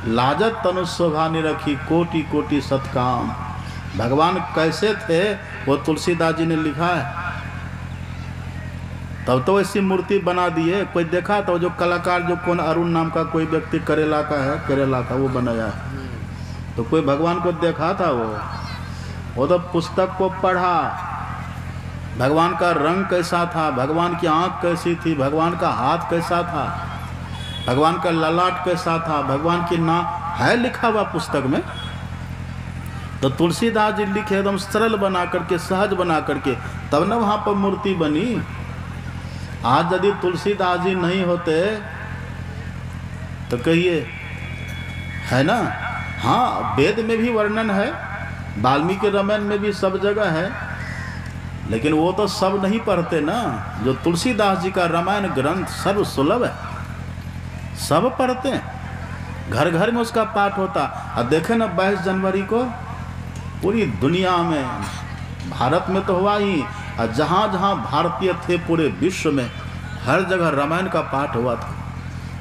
लाजत तनु शोभा निरखी कोटि कोटि सत्काम। भगवान कैसे थे वो तुलसीदास जी ने लिखा है। तब तो ऐसी मूर्ति बना दिए। कोई देखा तो जो कलाकार जो कौन अरुण नाम का कोई व्यक्ति केरला का है, केरला का, वो बनाया है। तो कोई भगवान को देखा था? वो तो पुस्तक को पढ़ा, भगवान का रंग कैसा था, भगवान की आंख कैसी थी, भगवान का हाथ कैसा था, भगवान का ललाट कैसा था, भगवान की नाम है लिखा हुआ पुस्तक में। तो तुलसीदास जी लिखे एकदम सरल बना करके, सहज बना करके, तब ना वहाँ पर मूर्ति बनी। आज यदि तुलसीदास जी नहीं होते तो कहिए, है ना। हाँ, वेद में भी वर्णन है, वाल्मीकि रामायण में भी सब जगह है, लेकिन वो तो सब नहीं पढ़ते ना। जो तुलसीदास जी का रामायण ग्रंथ सर्व सुलभ है, सब पढ़ते हैं, घर घर में उसका पाठ होता। अब देखें ना 22 जनवरी को पूरी दुनिया में, भारत में तो हुआ ही, और जहाँ जहाँ भारतीय थे पूरे विश्व में हर जगह रामायण का पाठ हुआ था।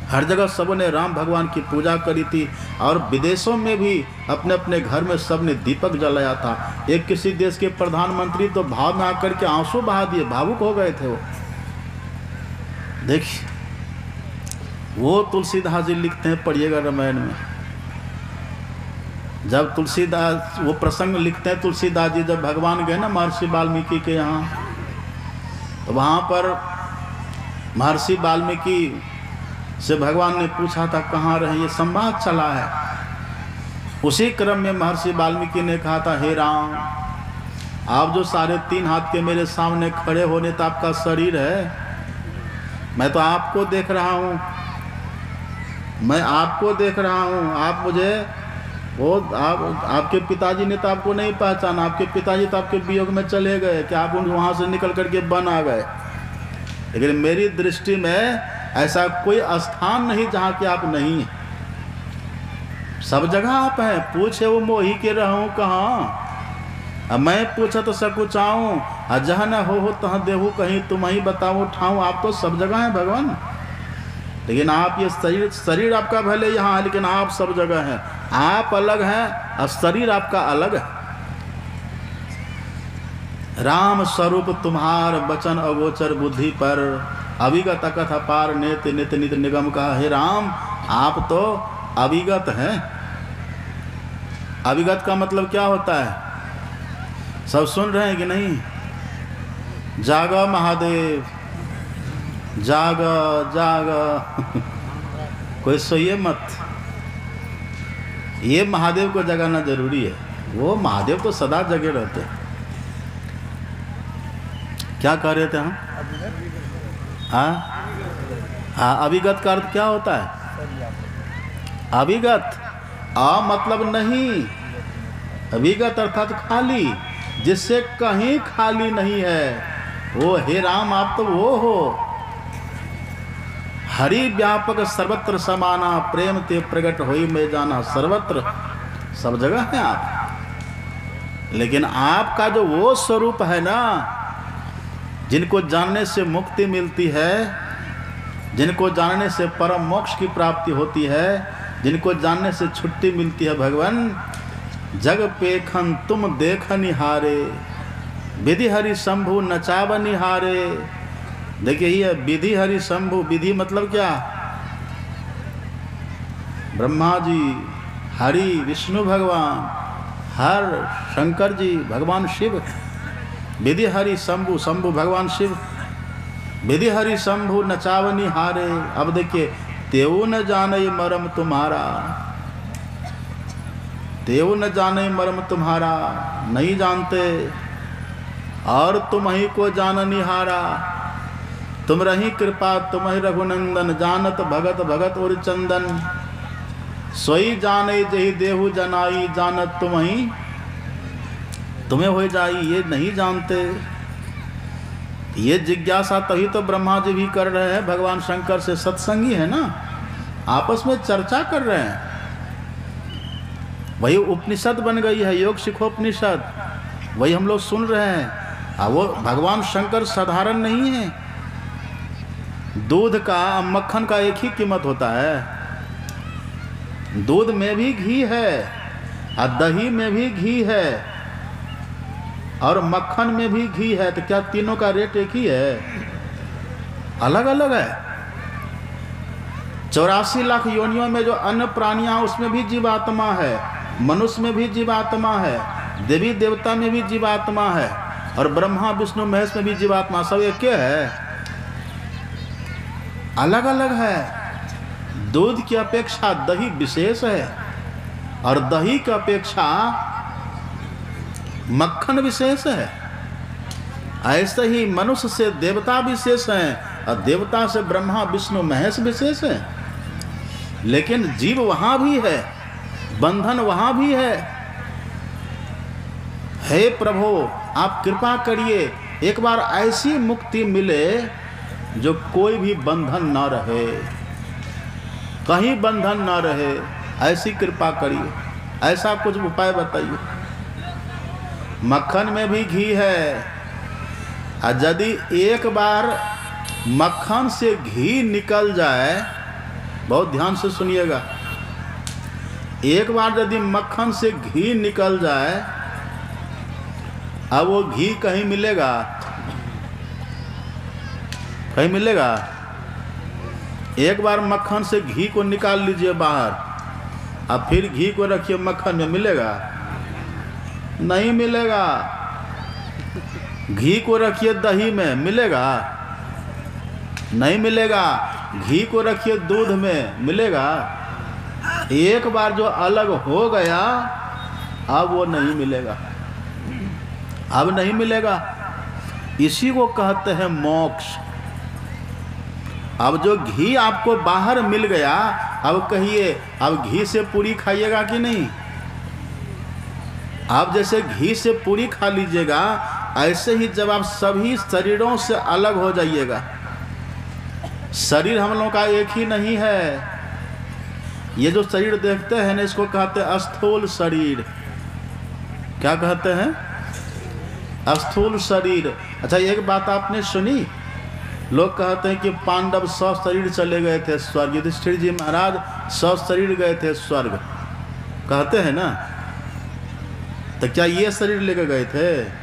हर जगह सबों ने राम भगवान की पूजा करी थी। और विदेशों में भी अपने अपने घर में सब ने दीपक जलाया था। एक किसी देश के प्रधानमंत्री तो भाव में आकर के आंसू बहा दिए, भावुक हो गए थे वो। देखिए, वो तुलसीदास जी लिखते हैं, पढ़िएगा रामायण में। जब तुलसीदास वो प्रसंग लिखते हैं, तुलसीदास जी जब भगवान गए ना महर्षि वाल्मीकि के यहाँ, तो वहाँ पर महर्षि वाल्मीकि से भगवान ने पूछा था कहाँ रहे, ये संवाद चला है। उसी क्रम में महर्षि वाल्मीकि ने कहा था, हे राम, आप जो 3.5 हाथ के मेरे सामने खड़े होने तो आपका शरीर है, मैं तो आपको देख रहा हूँ, मैं आपको देख रहा हूँ। आप मुझे वो आपके पिताजी ने तो आपको नहीं पहचाना, आपके पिताजी तो आपके वियोग में चले गए कि आप वहाँ से निकल करके वन आ गए, लेकिन मेरी दृष्टि में ऐसा कोई स्थान नहीं जहाँ के आप नहीं हैं। सब जगह आप हैं। पूछे वो मोही के रहूं कहाँ, मैं पूछा तो सकुचाऊं, जहाँ न हो तहाँ देहू कहीं, तुम ही बताओ ठाऊं। आप तो सब जगह हैं भगवान, लेकिन आप ये शरीर आपका भले यहाँ है, लेकिन आप सब जगह हैं। आप अलग हैं और शरीर आपका अलग है। राम स्वरूप तुम्हार बचन अगोचर बुद्धि पर, अविगत कथा पार नेत नित नित निगम का। हे राम, आप तो अविगत हैं। अविगत का मतलब क्या होता है? सब सुन रहे हैं कि नहीं? जागा महादेव, जागा जागा कोई सोइए मत। ये महादेव को जगाना जरूरी है। वो महादेव तो सदा जगे रहते हैं। क्या कह रहे थे हम? हाँ, अविगत का अर्थ क्या होता है? अविगत मतलब नहीं, अविगत अर्थात खाली, जिससे कहीं खाली नहीं है वो। हे राम, आप तो वो हो। हरि व्यापक सर्वत्र समाना, प्रेम ते प्रगट होई में जाना। सर्वत्र, सब जगह हैं आप, लेकिन आपका जो वो स्वरूप है ना, जिनको जानने से मुक्ति मिलती है, जिनको जानने से परम मोक्ष की प्राप्ति होती है, जिनको जानने से छुट्टी मिलती है, भगवान जग पेखन तुम देख निहारे, विधि हरि शंभु नचाव निहारे। देखिए ये विधि हरि शंभु, विधि मतलब क्या? ब्रह्मा जी, हरि विष्णु भगवान, हर शंकर जी भगवान शिव। विधि हरि शंभु, शंभु भगवान शिव। विधि हरि शंभु नचावनी हारे। अब देखिए, तेऊ न जाने मरम तुम्हारा, तेऊ न जाने मरम तुम्हारा, नहीं जानते और तुम ही को जाननी हारा। तुम रही कृपा तुम ही रघुनंदन, जानत भगत भगत और चंदन। सोई जाने जही देहु जनाई, जानत तुम ही तुम्हें हो जाई। ये नहीं जानते। ये जिज्ञासा तभी तो ब्रह्मा जी भी कर रहे हैं, भगवान शंकर से सत्संगी है ना, आपस में चर्चा कर रहे हैं। वही उपनिषद बन गई है, योग शिखोपनिषद, वही हम लोग सुन रहे हैं। वो भगवान शंकर साधारण नहीं है। दूध का मक्खन का एक ही कीमत होता है। दूध में भी घी है और दही में भी घी है और मक्खन में भी घी है। तो क्या तीनों का रेट एक ही है? अलग अलग है। 84 लाख योनियों में जो अन्य प्राणियां, उसमें भी जीवात्मा है, मनुष्य में भी जीवात्मा है, देवी देवता में भी जीवात्मा है, और ब्रह्मा विष्णु महेश में भी जीवात्मा, सब एक है, अलग अलग है। दूध की अपेक्षा दही विशेष है और दही की अपेक्षा मक्खन विशेष है। ऐसे ही मनुष्य से देवता विशेष हैं और देवता से ब्रह्मा विष्णु महेश विशेष है। लेकिन जीव वहां भी है, बंधन वहां भी है। हे प्रभु, आप कृपा करिए, एक बार ऐसी मुक्ति मिले जो कोई भी बंधन न रहे, कहीं बंधन न रहे, ऐसी कृपा करिए। ऐसा कुछ उपाय बताइए। मक्खन में भी घी है, और यदि एक बार मक्खन से घी निकल जाए, बहुत ध्यान से सुनिएगा, एक बार यदि मक्खन से घी निकल जाए, अब वो घी कहीं मिलेगा? कहीं मिलेगा? एक बार मक्खन से घी को निकाल लीजिए बाहर, अब फिर घी को रखिए मक्खन में, मिलेगा? नहीं मिलेगा। घी को रखिए दही में, मिलेगा? नहीं मिलेगा। घी को रखिए दूध में, मिलेगा? एक बार जो अलग हो गया, अब वो नहीं मिलेगा, अब नहीं मिलेगा। इसी को कहते हैं मोक्ष। अब जो घी आपको बाहर मिल गया, अब कहिए, अब घी से पूरी खाइएगा कि नहीं? आप जैसे घी से पूरी खा लीजिएगा, ऐसे ही जब आप सभी शरीरों से अलग हो जाइएगा। शरीर हम लोगों का एक ही नहीं है। ये जो शरीर देखते हैं ना, इसको कहते हैं स्थूल शरीर। क्या कहते हैं? स्थूल शरीर। अच्छा, एक बात आपने सुनी, लोग कहते हैं कि पांडव 100 शरीर चले गए थे स्वर्ग, युधिष्ठिर जी महाराज 100 शरीर गए थे स्वर्ग, कहते हैं ना। तो क्या ये शरीर लेकर गए थे?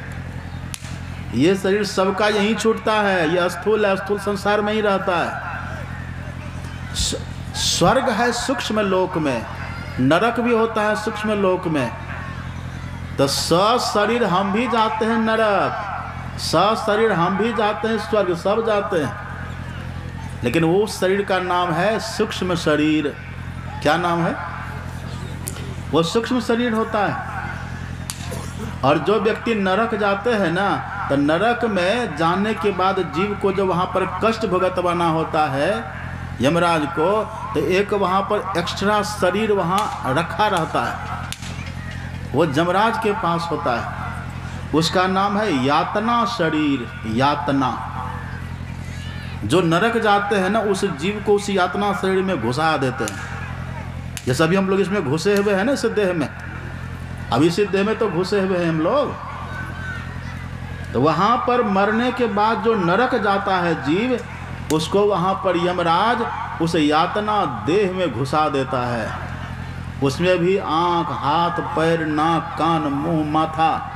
ये शरीर सबका यहीं छूटता है, ये स्थूल है, स्थूल संसार में ही रहता है। स्वर्ग है सूक्ष्म लोक में, नरक भी होता है सूक्ष्म लोक में। तो 100 शरीर हम भी जाते हैं नरक, 100 शरीर हम भी जाते हैं स्वर्ग, सब जाते हैं। लेकिन वो शरीर का नाम है सूक्ष्म शरीर। क्या नाम है? वो सूक्ष्म शरीर होता है। और जो व्यक्ति नरक जाते हैं ना, तो नरक में जाने के बाद जीव को जो वहाँ पर कष्ट भुगतवाना होता है यमराज को, तो एक वहाँ पर एक्स्ट्रा शरीर वहाँ रखा रहता है, वो यमराज के पास होता है। उसका नाम है यातना शरीर। यातना, जो नरक जाते हैं ना, उस जीव को उस यातना शरीर में घुसा देते हैं। जैसे अभी हम लोग इसमें घुसे हुए हैं ना, इस देह में, अभी इस देह में तो घुसे हुए हैं हम लोग। तो वहाँ पर मरने के बाद जो नरक जाता है जीव, उसको वहाँ पर यमराज उस यातना देह में घुसा देता है। उसमें भी आँख, हाथ, पैर, नाक, कान, मुंह, माथा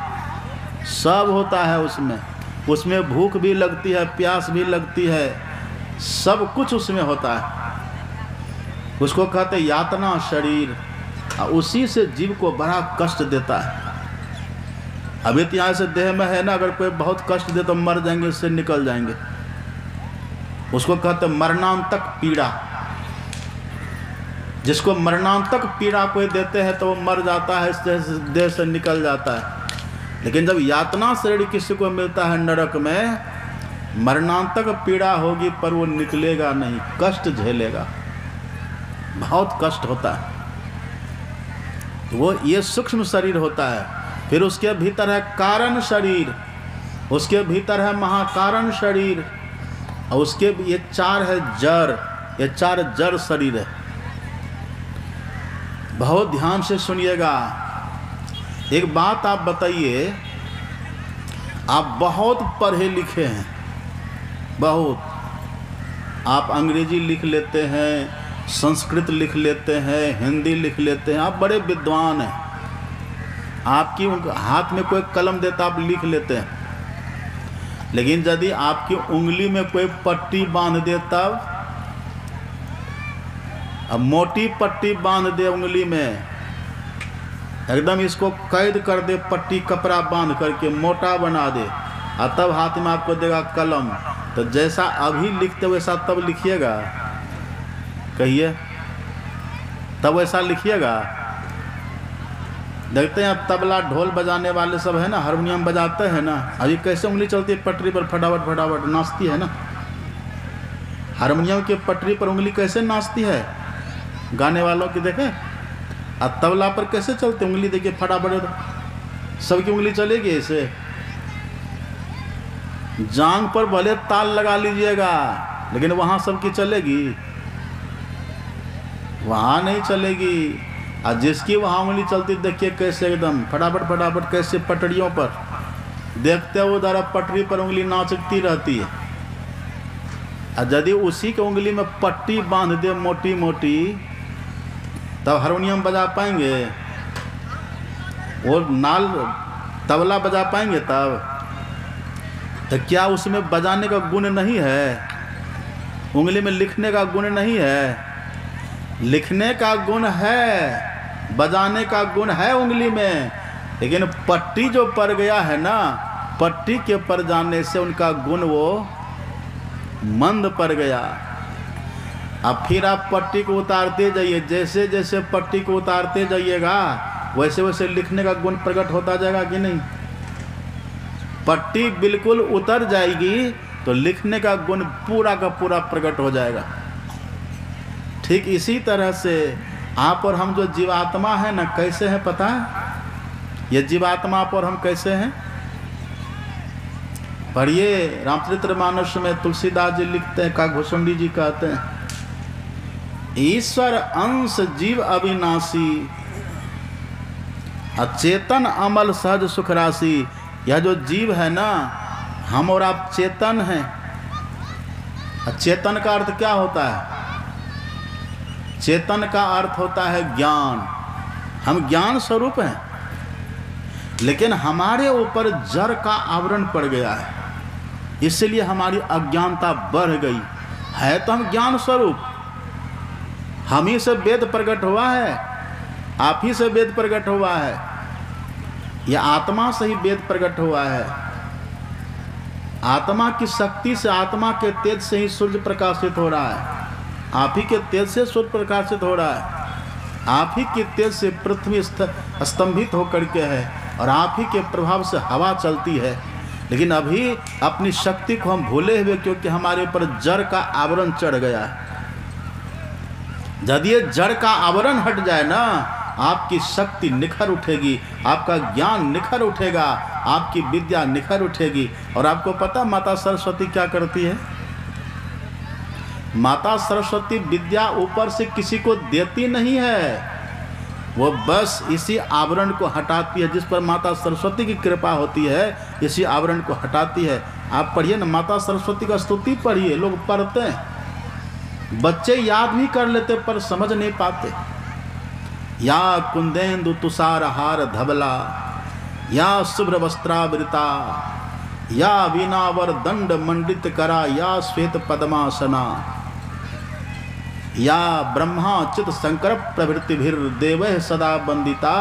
सब होता है उसमें। उसमें भूख भी लगती है, प्यास भी लगती है, सब कुछ उसमें होता है। उसको कहते हैं यातना शरीर। उसी से जीव को बड़ा कष्ट देता है। अभी तो यहाँ से देह में है ना, अगर कोई बहुत कष्ट दे तो मर जाएंगे, उससे निकल जाएंगे। उसको कहते हैं मरणांतक पीड़ा। जिसको मरणांतक पीड़ा कोई देते हैं तो वो मर जाता है, इस देह से निकल जाता है। लेकिन जब यातना शरीर किसी को मिलता है नरक में, मरणांतक पीड़ा होगी पर वो निकलेगा नहीं, कष्ट झेलेगा, बहुत कष्ट होता है। वो ये सूक्ष्म शरीर होता है। फिर उसके भीतर है कारण शरीर, उसके भीतर है महाकारण शरीर, और उसके ये 4 है जड़, ये 4 जड़ शरीर है। बहुत ध्यान से सुनिएगा। एक बात आप बताइए, आप बहुत पढ़े लिखे हैं, बहुत, आप अंग्रेजी लिख लेते हैं, संस्कृत लिख लेते हैं, हिंदी लिख लेते हैं, आप बड़े विद्वान हैं, आपकी हाथ में कोई कलम देता आप लिख लेते हैं, लेकिन यदि आपकी उंगली में कोई पट्टी बांध दे तब, अब मोटी पट्टी बांध दे उंगली में, एकदम इसको कैद कर दे, पट्टी कपड़ा बांध करके मोटा बना दे, और तब हाथ में आपको देगा कलम, तो जैसा अभी लिखते वैसा तब लिखिएगा? कहिए, तब वैसा लिखिएगा? देखते हैं अब तबला ढोल बजाने वाले सब है ना, हारमोनियम बजाते हैं ना, अभी कैसे उंगली चलती है पटरी पर, फटाफट फटाफट नाचती है ना। हारमोनियम के पटरी पर उंगली कैसे नाचती है गाने वालों की, देखें। अब तबला पर कैसे चलते उंगली, देखिए फटाफट, सबकी उंगली चलेगी ऐसे। जांग पर भले ताल लगा लीजिएगा, लेकिन वहां सबकी चलेगी? वहां नहीं चलेगी। और जिसकी वहां उंगली चलती देखिए कैसे एकदम फटाफट फटाफट, कैसे पटरियों पर देखते हो उधर पटरी पर उंगली नाचती रहती है। और यदि उसी के उंगली में पट्टी बांध दे मोटी मोटी, तब हारमोनियम बजा पाएंगे? वो नाल तबला बजा पाएंगे तब? तो क्या उसमें बजाने का गुण नहीं है? उंगली में लिखने का गुण नहीं है? लिखने का गुण है, बजाने का गुण है उंगली में, लेकिन पट्टी जो पड़ गया है ना, पट्टी के पड़ जाने से उनका गुण वो मंद पड़ गया। अब फिर आप पट्टी को उतारते जाइए, जैसे जैसे पट्टी को उतारते जाइएगा वैसे वैसे लिखने का गुण प्रकट होता जाएगा कि नहीं? पट्टी बिल्कुल उतर जाएगी तो लिखने का गुण पूरा का पूरा प्रकट हो जाएगा। ठीक इसी तरह से आप और हम जो जीवात्मा है ना, कैसे हैं पता है? ये जीवात्मा आप और हम कैसे हैं? पढ़िए रामचरितमानस में तुलसीदास जी लिखते हैं, काकभूषुंडी जी कहते हैं, ईश्वर अंश जीव अविनाशी, अचेतन अमल सहज सुख राशि। यह जो जीव है ना, हम और आप चेतन हैं। चेतन का अर्थ क्या होता है? चेतन का अर्थ होता है ज्ञान। हम ज्ञान स्वरूप हैं, लेकिन हमारे ऊपर जड़ का आवरण पड़ गया है, इसलिए हमारी अज्ञानता बढ़ गई है। तो हम ज्ञान स्वरूप, हम ही से वेद प्रकट हुआ है, आप ही से वेद प्रकट हुआ है, यह आत्मा से ही वेद प्रकट हुआ है। आत्मा की शक्ति से, आत्मा के तेज से ही सूर्य प्रकाशित हो रहा है, आप ही के तेज से सूर्य प्रकाशित हो रहा है, आप ही के तेज से पृथ्वी स्तंभित होकर के है, और आप ही के प्रभाव से हवा चलती है। लेकिन अभी अपनी शक्ति को हम भूले हुए, क्योंकि हमारे ऊपर जड़ का आवरण चढ़ गया है। यदि ये जड़ का आवरण हट जाए ना, आपकी शक्ति निखर उठेगी, आपका ज्ञान निखर उठेगा, आपकी विद्या निखर उठेगी। और आपको पता माता सरस्वती क्या करती है? माता सरस्वती विद्या ऊपर से किसी को देती नहीं है, वो बस इसी आवरण को हटाती है। जिस पर माता सरस्वती की कृपा होती है, इसी आवरण को हटाती है। आप पढ़िए ना, माता सरस्वती का स्तुति पढ़िए, लोग पढ़ते हैं, बच्चे याद भी कर लेते पर समझ नहीं पाते। या कुंदेन्दु तुषार हार धवला, या शुभ्र वस्त्रावृता, या वीणावर दंड मंडित करा, या श्वेत पद्मासना, या ब्रह्मा चित शंकर प्रभृतिभिर्देवैः सदा वंदिता,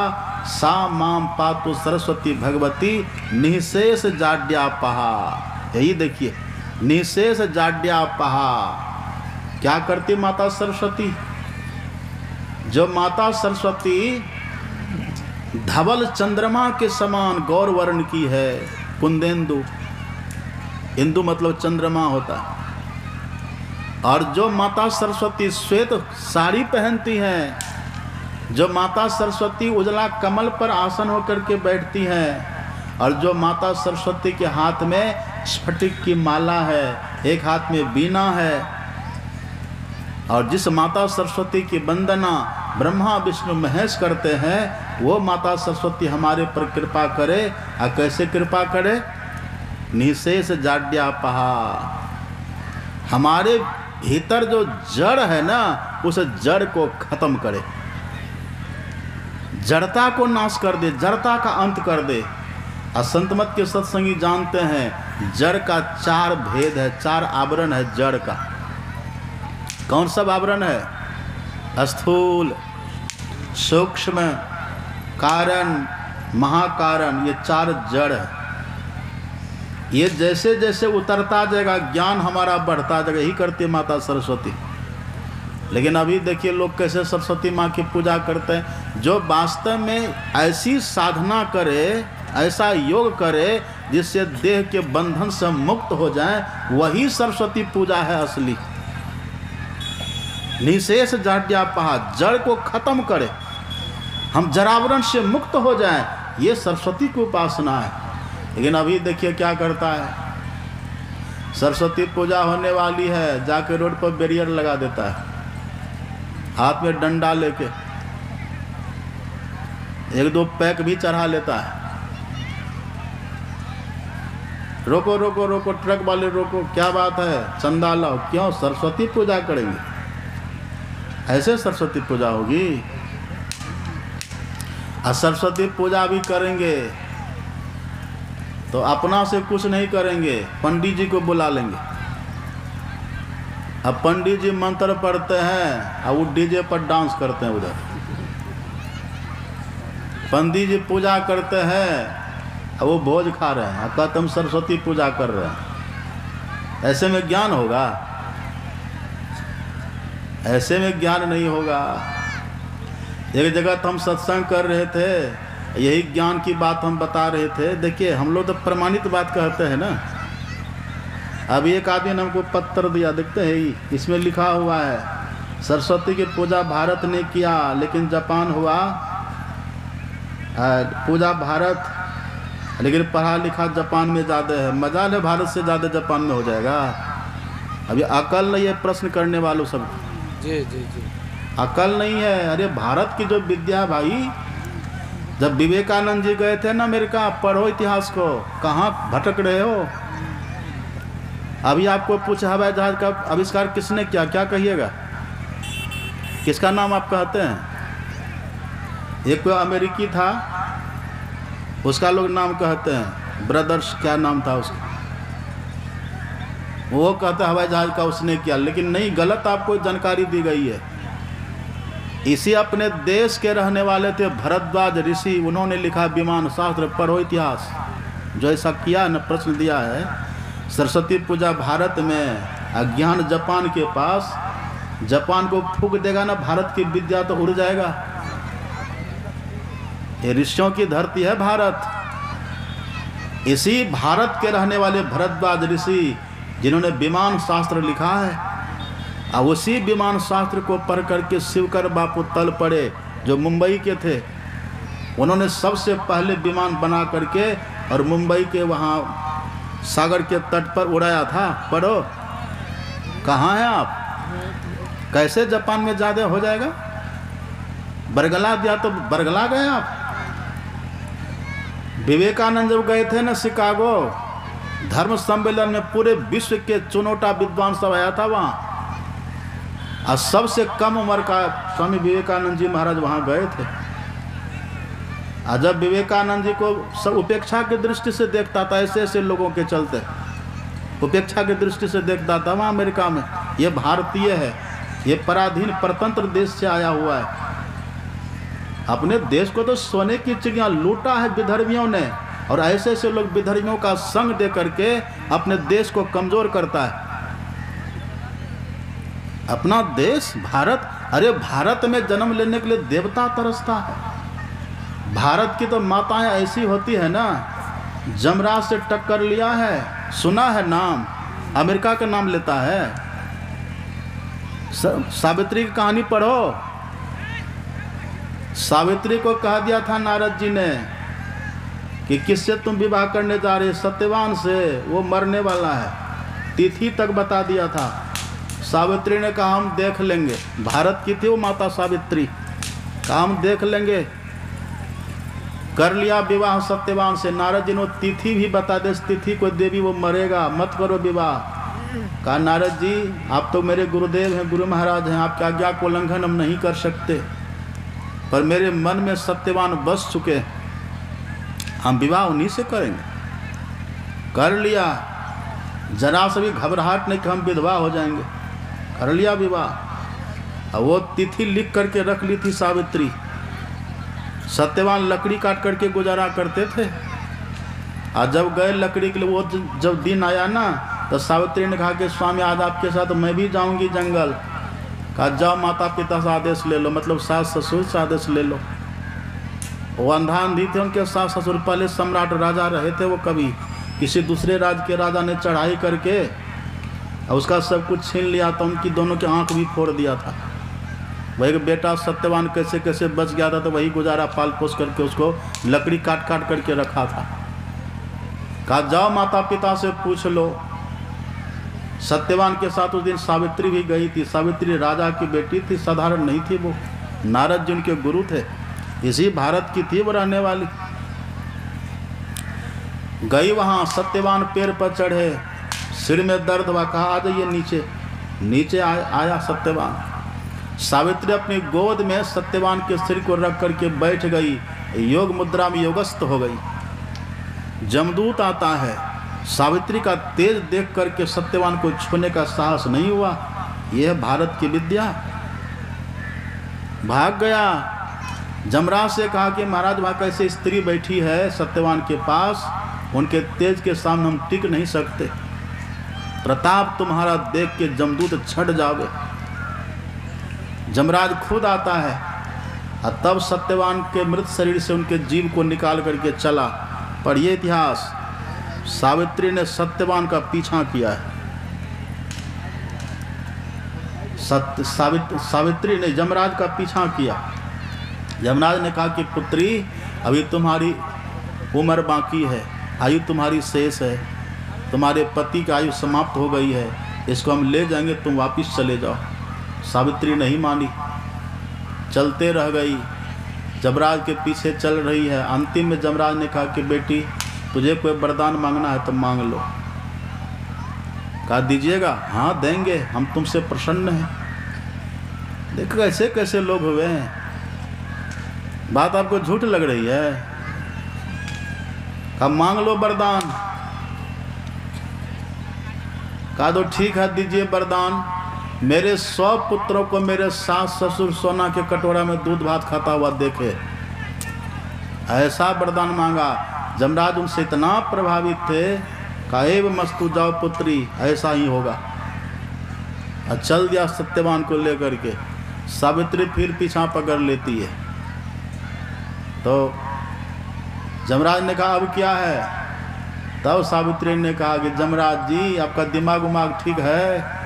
सा माम पातु सरस्वती भगवती निःशेष जाड्यापहा। यही देखिए, निःशेष जाड्यापहा। क्या करती माता सरस्वती? जो माता सरस्वती धवल चंद्रमा के समान गौर वर्ण की है, कुंदेन्दु, इंदु मतलब चंद्रमा होता है। और जो माता सरस्वती श्वेत साड़ी पहनती हैं, जो माता सरस्वती उजला कमल पर आसन होकर के बैठती हैं, और जो माता सरस्वती के हाथ में स्फटिक की माला है, एक हाथ में वीणा है, और जिस माता सरस्वती की वंदना ब्रह्मा विष्णु महेश करते हैं, वो माता सरस्वती हमारे पर कृपा करे। और कैसे कृपा करे? निःशेष जाड्यापहा। हमारे भीतर जो जड़ है ना, उस जड़ को खत्म करे, जड़ता को नाश कर दे, जड़ता का अंत कर दे। और संत मत के सत्संगी जानते हैं जड़ का 4 भेद है, 4 आवरण है जड़ का। कौन सब आवरण है? स्थूल, सूक्ष्म, कारण, महाकारण, ये 4 जड़ है। ये जैसे जैसे उतरता जाएगा ज्ञान हमारा बढ़ता जाएगा। यही करती माता सरस्वती। लेकिन अभी देखिए लोग कैसे सरस्वती माँ की पूजा करते हैं। जो वास्तव में ऐसी साधना करे, ऐसा योग करे जिससे देह के बंधन से मुक्त हो जाए, वही सरस्वती पूजा है असली। निशेष जाड्यापहा, जड़ को खत्म करे, हम जरावरण से मुक्त हो जाएं, ये सरस्वती की उपासना है। लेकिन अभी देखिए क्या करता है, सरस्वती पूजा होने वाली है, जाके रोड पर बैरियर लगा देता है, हाथ में डंडा लेके 1-2 पैक भी चढ़ा लेता है। रोको रोको रोको, ट्रक वाले रोको, क्या बात है, चंदा लाओ। क्यों? सरस्वती पूजा करेंगे। ऐसे सरस्वती पूजा होगी? और सरस्वती पूजा भी करेंगे तो अपना से कुछ नहीं करेंगे, पंडित जी को बुला लेंगे। अब पंडित जी मंत्र पढ़ते हैं और वो डीजे पर डांस करते हैं उधर। पंडित जी पूजा करते हैं और वो भोज खा रहे हैं, कहते हम सरस्वती पूजा कर रहे हैं। ऐसे में ज्ञान होगा? ऐसे में ज्ञान नहीं होगा। एक जगह तो हम सत्संग कर रहे थे, यही ज्ञान की बात हम बता रहे थे। देखिए हम लोग तो प्रमाणित बात कहते हैं ना। अभी एक आदमी ने हमको पत्र दिया, देखते हैं इसमें लिखा हुआ है सरस्वती की पूजा भारत ने किया, लेकिन जापान हुआ पूजा भारत, लेकिन पढ़ा लिखा जापान में ज़्यादा है। मजा है, भारत से ज़्यादा जापान में हो जाएगा। अभी अकल नहीं है प्रश्न करने वालों सब। जी जी जी, अकल नहीं है। अरे भारत की जो विद्या भाई, जब विवेकानंद जी गए थे ना अमेरिका, पढ़ो इतिहास को, कहाँ भटक रहे हो। अभी आपको पूछा हवाई जहाज का आविष्कार किसने किया, क्या कहिएगा? किसका नाम आप कहते हैं? एक कोई अमेरिकी था, उसका लोग नाम कहते हैं, ब्रदर्स क्या नाम था उसका, वो कहता हवाई जहाज का उसने किया। लेकिन नहीं, गलत आपको जानकारी दी गई है। इसी अपने देश के रहने वाले थे भरद्वाज ऋषि, उन्होंने लिखा विमान शास्त्र, पढ़ो इतिहास। जो ऐसा किया न, प्रश्न दिया है सरस्वती पूजा भारत में, अज्ञान जापान के पास, जापान को फूंक देगा ना, भारत की विद्या तो उड़ जाएगा। ये ऋषियों की धरती है भारत। इसी भारत के रहने वाले भरद्वाज ऋषि जिन्होंने विमान शास्त्र लिखा है, और उसी विमान शास्त्र को पढ़ करके शिवकर बापू तल पड़े जो मुंबई के थे। उन्होंने सबसे पहले विमान बना करके और मुंबई के वहाँ सागर के तट पर उड़ाया था। पढ़ो, कहाँ हैं आप? कैसे जापान में ज़्यादा हो जाएगा? बरगला दिया तो बरगला गए आप। विवेकानंद जब गए थे ना शिकागो धर्म सम्मेलन में, पूरे विश्व के चुनौता विद्वान सब आया था वहाँ, और सबसे कम उम्र का स्वामी विवेकानंद जी महाराज वहाँ गए थे। और जब विवेकानंद जी को सब उपेक्षा की दृष्टि से देखता था, ऐसे ऐसे लोगों के चलते उपेक्षा की दृष्टि से देखता था वहाँ अमेरिका में। ये भारतीय है, ये पराधीन परतंत्र देश से आया हुआ है। अपने देश को तो सोने की चिड़िया लूटा है विधर्मियों ने, और ऐसे ऐसे लोग विधर्मियों का संग दे करके अपने देश को कमजोर करता है। अपना देश भारत, अरे भारत में जन्म लेने के लिए देवता तरसता है। भारत की तो माताएं ऐसी होती है ना, जमराज से टक्कर लिया है, सुना है नाम, अमेरिका का नाम लेता है। सावित्री की कहानी पढ़ो। सावित्री को कह दिया था नारद जी ने कि किससे तुम विवाह करने जा रहे? सत्यवान से, वो मरने वाला है। तिथि तक बता दिया था। सावित्री ने कहा हम देख लेंगे। भारत की थी वो माता सावित्री, कहा हम देख लेंगे। कर लिया विवाह सत्यवान से। नारद जी ने तिथि भी बता दे, तिथि को देवी वो मरेगा, मत करो विवाह। कहा नारद जी आप तो मेरे गुरुदेव हैं, गुरु महाराज हैं, आपकी आज्ञा को उल्लंघन हम नहीं कर सकते, पर मेरे मन में सत्यवान बस चुके, हम विवाह उन्हीं से करेंगे। कर लिया, जरा से भी घबराहट नहीं कि हम विधवा हो जाएंगे, कर लिया विवाह। और वो तिथि लिख करके रख ली थी सावित्री। सत्यवान लकड़ी काट करके गुजारा करते थे, और जब गए लकड़ी के लिए, वो जब दिन आया ना, तो सावित्री ने कहा कि स्वामी आज आपके साथ मैं भी जाऊंगी जंगल। कहा जाओ माता पिता से आदेश ले लो, मतलब सास ससुर से आदेश ले लो। वो अंधा अंधी थे उनके सास ससुर, पहले सम्राट राजा रहे थे, वो कभी किसी दूसरे राज्य के राजा ने चढ़ाई करके और उसका सब कुछ छीन लिया था, उनकी दोनों की आंख भी फोड़ दिया था। वही बेटा सत्यवान कैसे कैसे बच गया था, तो वही गुजारा पाल पोस करके उसको लकड़ी काट काट करके रखा था। कहा जाओ माता पिता से पूछ लो। सत्यवान के साथ उस दिन सावित्री भी गई थी। सावित्री राजा की बेटी थी, साधारण नहीं थी वो, नारद जी उनके गुरु थे, इसी भारत की थी वो रहने वाली। गई वहाँ, सत्यवान पैर पर चढ़े, सिर में दर्द हुआ, कहा आ जाइए नीचे। नीचे आया सत्यवान। सावित्री अपनी गोद में सत्यवान के सिर को रख करके बैठ गई, योग मुद्रा में योगस्थ हो गई। जमदूत आता है, सावित्री का तेज देख करके सत्यवान को छूने का साहस नहीं हुआ। यह भारत की विद्या। भाग गया, जमराज से कहा कि महाराज वहाँ कैसे स्त्री बैठी है सत्यवान के पास, उनके तेज के सामने हम टिक नहीं सकते, प्रताप तुम्हारा देख के जमदूत छट जाओगे। जमराज खुद आता है, और तब सत्यवान के मृत शरीर से उनके जीव को निकाल करके चला। पर यह इतिहास, सावित्री ने सत्यवान का पीछा किया है। सावित्री ने जमराज का पीछा किया। यमराज ने कहा कि पुत्री अभी तुम्हारी उम्र बाकी है, आयु तुम्हारी शेष है, तुम्हारे पति की आयु समाप्त हो गई है, इसको हम ले जाएंगे, तुम वापस चले जाओ। सावित्री नहीं मानी, चलते रह गई, जमराज के पीछे चल रही है। अंतिम में जमराज ने कहा कि बेटी तुझे कोई वरदान मांगना है तो मांग लो। कहा दीजिएगा? हाँ देंगे, हम तुमसे प्रसन्न हैं। देखो कैसे कैसे लोग हुए हैं, बात आपको झूठ लग रही है। कहा मांग लो वरदान। कहा तो ठीक है दीजिए वरदान, मेरे 100 पुत्रों को मेरे सास ससुर सोना के कटोरा में दूध भात खाता हुआ देखे, ऐसा वरदान मांगा। जमराज उनसे इतना प्रभावित थे, काएव मस्तु जाओ पुत्री, ऐसा ही होगा। और चल दिया सत्यवान को लेकर के। सावित्री फिर पीछा पकड़ लेती है। तो जमराज ने कहा अब क्या है? तब सावित्री ने कहा कि जमराज जी आपका दिमाग उमाग ठीक है?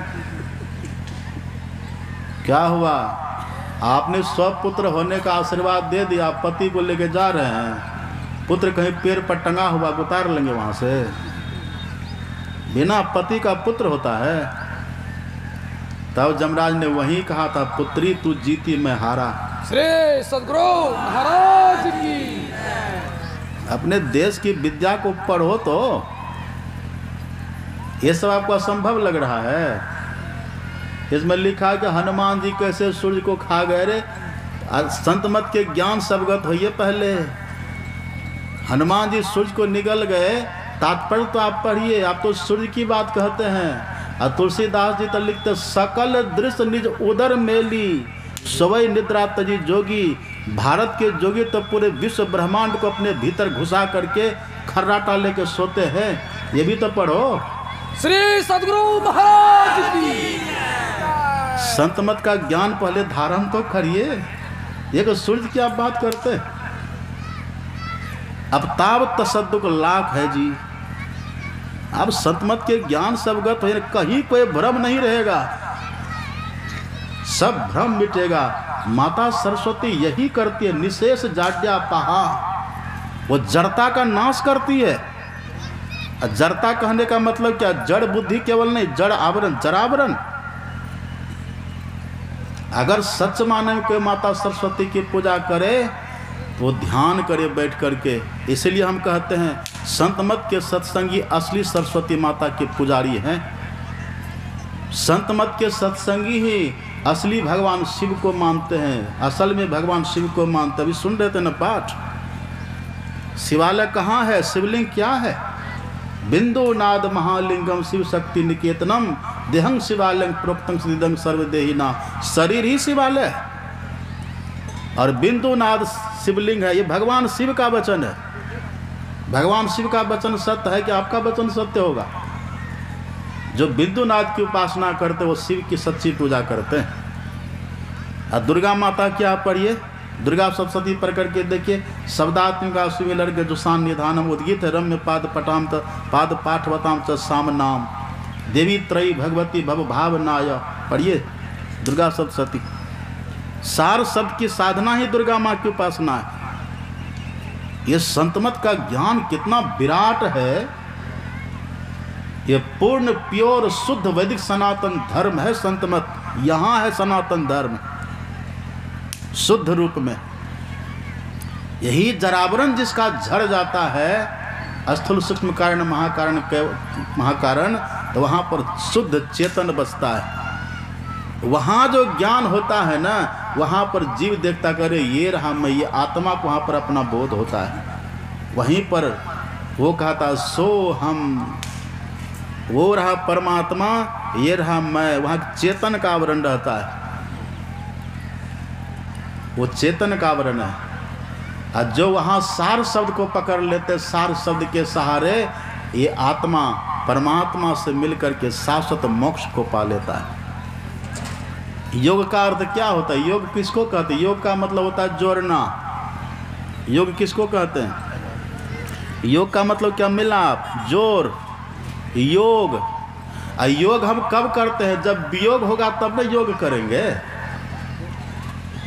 क्या हुआ? आपने 100 पुत्र होने का आशीर्वाद दे दिया, पति को लेके जा रहे हैं, पुत्र कहीं पैर पर टंगा हुआ उतार लेंगे वहां से। बिना पति का पुत्र होता है? तब जमराज ने वही कहा था, पुत्री तू जीती मैं हारा। श्री सद्गुरु महाराज की। अपने देश की विद्या को पढ़ो तो ये सब आपको असंभव लग रहा है। इसमें लिखा है कि हनुमान जी कैसे सूर्य को खा गए रे। संत मत के ज्ञान सबगत होइए पहले। हनुमान जी सूर्य को निगल गए, तात्पर्य तो आप पढ़िए, आप तो सूर्य की बात कहते हैं। और तुलसीदास जी तो लिखते सकल दृश्य निज उदर मेली, सवई निद्रा तजी जोगी। भारत के जोगी तो पूरे विश्व ब्रह्मांड को अपने भीतर घुसा करके खर्राटा लेके सोते हैं। ये भी तो पढ़ो। श्री सद्गुरु महाराज की। संत मत का ज्ञान पहले धारण तो करिए। ये तो सूर्य की आप बात करते हैं। अब ताब तसद्दुक लाख है जी। अब संत मत के ज्ञान सबगत है, कहीं कोई भ्रम नहीं रहेगा, सब भ्रम मिटेगा। माता सरस्वती यही करती है, निशेष जाड्या पहा, वो जड़ता का नाश करती है। जड़ता कहने का मतलब क्या? जड़ बुद्धि केवल नहीं, जड़ आवरण, जरावरण। अगर सच माने में कोई माता सरस्वती की पूजा करे तो ध्यान करे बैठ करके। इसलिए हम कहते हैं संत मत के सत्संगी असली सरस्वती माता के पुजारी हैं। संत मत के सत्संगी ही असली भगवान शिव को मानते हैं, असल में भगवान शिव को मानते। अभी सुन रहे थे ना पाठ, शिवालय कहाँ है, शिवलिंग क्या है? बिंदु नाद महालिंगम शिव शक्ति निकेतनम देहं शिवालय प्रोक्तम सिद्धं सर्वदेहिना। शरीर ही शिवालय है और बिंदु नाद शिवलिंग है। ये भगवान शिव का वचन है। भगवान शिव का वचन सत्य है कि आपका वचन सत्य होगा? जो बिंदुनाथ की उपासना करते वो शिव की सच्ची पूजा करते हैं। और दुर्गा माता क्या पढ़िए, दुर्गा सप्तशती पढ़ करके देखिए। शब्दात्मिका सुमिलर के जुसान निधानम उद्गीत रम्य पाद पटाम पाद पाठवताम च साम नाम देवी त्रयी भगवती भव भावनाय। पढ़िए दुर्गा सप्तशती। सार शब्द की साधना ही दुर्गा माँ की उपासना है। ये संतमत का ज्ञान कितना विराट है। ये पूर्ण प्योर शुद्ध वैदिक सनातन धर्म है संतमत। यहाँ है सनातन धर्म शुद्ध रूप में। यही जरावरण जिसका झड़ जाता है स्थूल सूक्ष्म कारण महाकारण, तो वहाँ पर शुद्ध चेतन बसता है। वहाँ जो ज्ञान होता है ना, वहाँ पर जीव देखता करे ये रहा मैं, ये आत्मा को वहाँ पर अपना बोध होता है। वहीं पर वो कहता सो हम, वो रहा परमात्मा, ये रहा मैं। वहाँ चेतन का आवरण रहता है, वो चेतन का आवरण है। और जो वहाँ सार शब्द को पकड़ लेते, सार शब्द के सहारे ये आत्मा परमात्मा से मिलकर के शाश्वत मोक्ष को पा लेता है। योग का अर्थ क्या होता है? योग किसको कहते हैं? योग का मतलब होता है जोड़ना। योग किसको कहते हैं? योग का मतलब क्या? मिलाप, जोड़, योग। योग हम कब करते हैं? जब वियोग होगा तब ना योग करेंगे।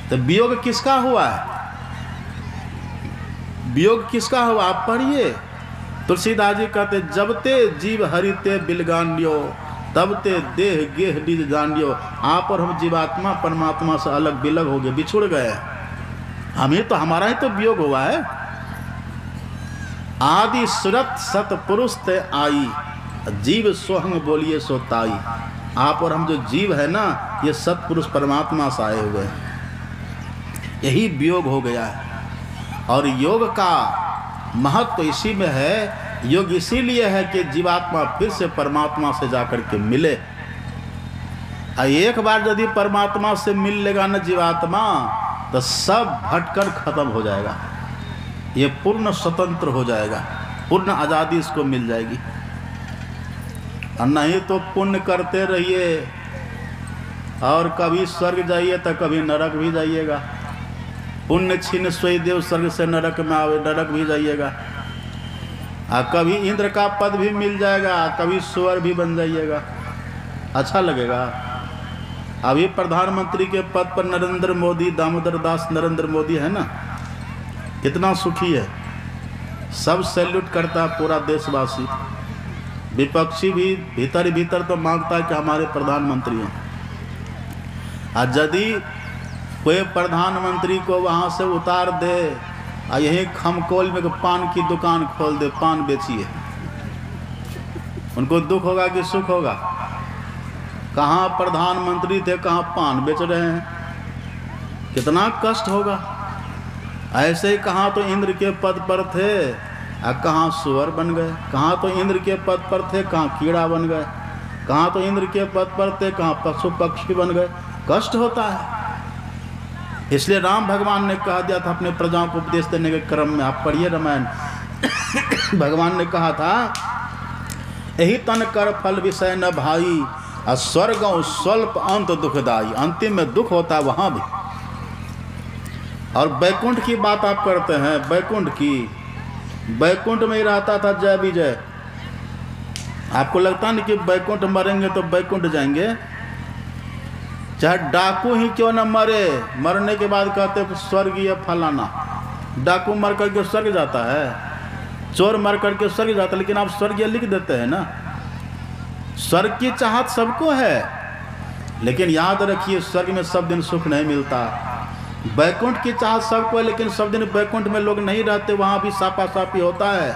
तो वियोग किसका हुआ है? वियोग किसका हुआ? आप पढ़िए। तुलसीदास जी कहते जब ते जीव हरिते बिलगान्यो तब ते देह गेह निज जानियो। आप और हम जीवात्मा परमात्मा से अलग बिलग हो गए, बिछुड़ गए। हमें तो हमारा ही तो वियोग हुआ है। आदि सुरत सतपुरुष ते आई जीव सोहंग बोलिए सोताई। आप और हम जो जीव है ना, ये सतपुरुष परमात्मा से आए हुए हैं। यही वियोग हो गया है। और योग का महत्व तो इसी में है। योग इसीलिए है कि जीवात्मा फिर से परमात्मा से जाकर के मिले। एक बार यदि परमात्मा से मिल लेगा ना जीवात्मा, तो सब भटकर खत्म हो जाएगा। ये पूर्ण स्वतंत्र हो जाएगा, पूर्ण आज़ादी इसको मिल जाएगी। और नहीं तो पुण्य करते रहिए और कभी स्वर्ग जाइए तो कभी नरक भी जाइएगा। पुण्य छीन सोई देव स्वर्ग से नरक में आवे, नरक भी जाइएगा। कभी इंद्र का पद भी मिल जाएगा, कभी सुअर भी बन जाइएगा, अच्छा लगेगा। अभी प्रधानमंत्री के पद पर नरेंद्र मोदी, दामोदर दास नरेंद्र मोदी है ना, कितना सुखी है। सब सैल्यूट करता है पूरा देशवासी। विपक्षी भी भीतर भीतर तो मांगता है कि हमारे प्रधानमंत्री हैं। और यदि कोई प्रधानमंत्री को वहाँ से उतार दे और यही खमकोल में पान की दुकान खोल दे, पान बेचिए, उनको दुख होगा कि सुख होगा? कहाँ प्रधानमंत्री थे, कहाँ पान बेच रहे हैं, कितना कष्ट होगा। ऐसे ही कहाँ तो इंद्र के पद पर थे और कहाँ सुअर बन गए, कहाँ तो इंद्र के पद पर थे, कहाँ कीड़ा बन गए, कहाँ तो इंद्र के पद पर थे, कहाँ पशु पक्षी बन गए। कष्ट होता है। इसलिए राम भगवान ने कहा दिया था अपने प्रजाओं को उपदेश देने के क्रम में, आप पढ़िए रामायण। भगवान ने कहा था यही तन कर फल विषय न भाई और स्वर्ग स्वल्प अंत दुखदाई। अंतिम में दुख होता है वहाँ भी। और बैकुंठ की बात आप करते हैं, बैकुंठ की, बैकुंठ में ही रहता था जय विजय। आपको लगता नहीं कि बैकुंठ मरेंगे तो बैकुंठ जाएंगे? चाहे डाकू ही क्यों न मरे, मरने के बाद कहते स्वर्ग ये फलाना। डाकू मर करके स्वर्ग जाता है, चोर मर करके स्वर्ग जाता है, लेकिन आप स्वर्ग ये लिख देते हैं ना। स्वर्ग की चाहत सबको है, लेकिन याद रखिए स्वर्ग में सब दिन सुख नहीं मिलता। बैकुंठ की चाहत सबको है, लेकिन सब दिन बैकुंठ में लोग नहीं रहते, वहाँ भी सापा सापी होता है।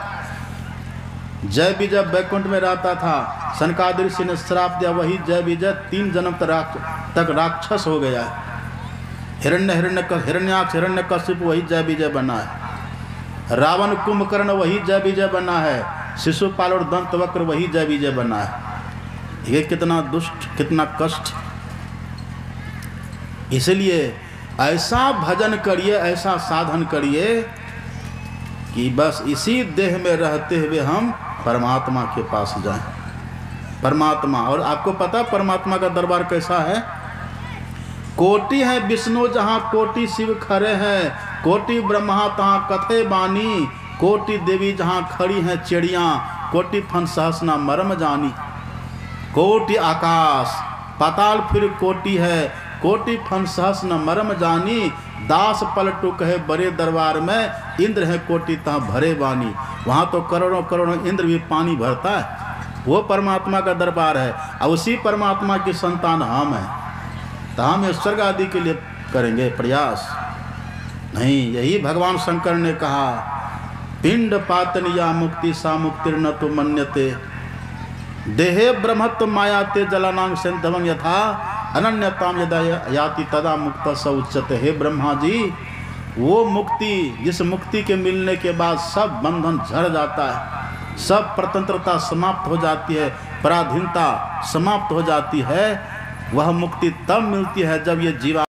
जय विजय बैकुंठ में रहता था, सनकादिक ऋषि ने श्राप दिया, वही जय विजय 3 जन्म तक राक्षस हो गया है। हिरण्याक्ष हिरण्यकशिप वही जय विजय बना है। रावण कुंभकर्ण वही जय विजय बना है। शिशुपाल और दंतवक्र वही जय विजय बना है। ये कितना दुष्ट, कितना कष्ट। इसलिए ऐसा भजन करिए, ऐसा साधन करिए कि बस इसी देह में रहते हुए हम परमात्मा के पास जाएं। परमात्मा, और आपको पता परमात्मा का दरबार कैसा है? कोटि है विष्णु जहाँ कोटि शिव खड़े हैं, कोटि ब्रह्मा तहाँ कथे बानी, कोटि देवी जहाँ खड़ी हैं चिड़ियाँ, कोटि फन सहसना मर्म जानी। कोटि आकाश पाताल फिर कोटि है, कोटि फन सहस्न मर्म जानी, दास पलटू कहे बड़े दरबार में, इंद्र है कोटि तहाँ भरे बानी। वहाँ तो करोड़ों करोड़ों इंद्र भी पानी भरता है। वो परमात्मा का दरबार है, और उसी परमात्मा की संतान हम हैं। तो हम स्वर्ग आदि के लिए करेंगे प्रयास नहीं। यही भगवान शंकर ने कहा, पिंड पातन या मुक्ति सा मुक्तिर्न तो मन्यते, देहे ब्रह्मत्व मायाते जलानांग संधवं यथा, अनन्यताम यदा याति तदा मुक्त स उच्यते। हे ब्रह्मा जी, वो मुक्ति, जिस मुक्ति के मिलने के बाद सब बंधन झड़ जाता है, सब स्वतंत्रता समाप्त हो जाती है, पराधीनता समाप्त हो जाती है, वह मुक्ति तब मिलती है जब ये जीवा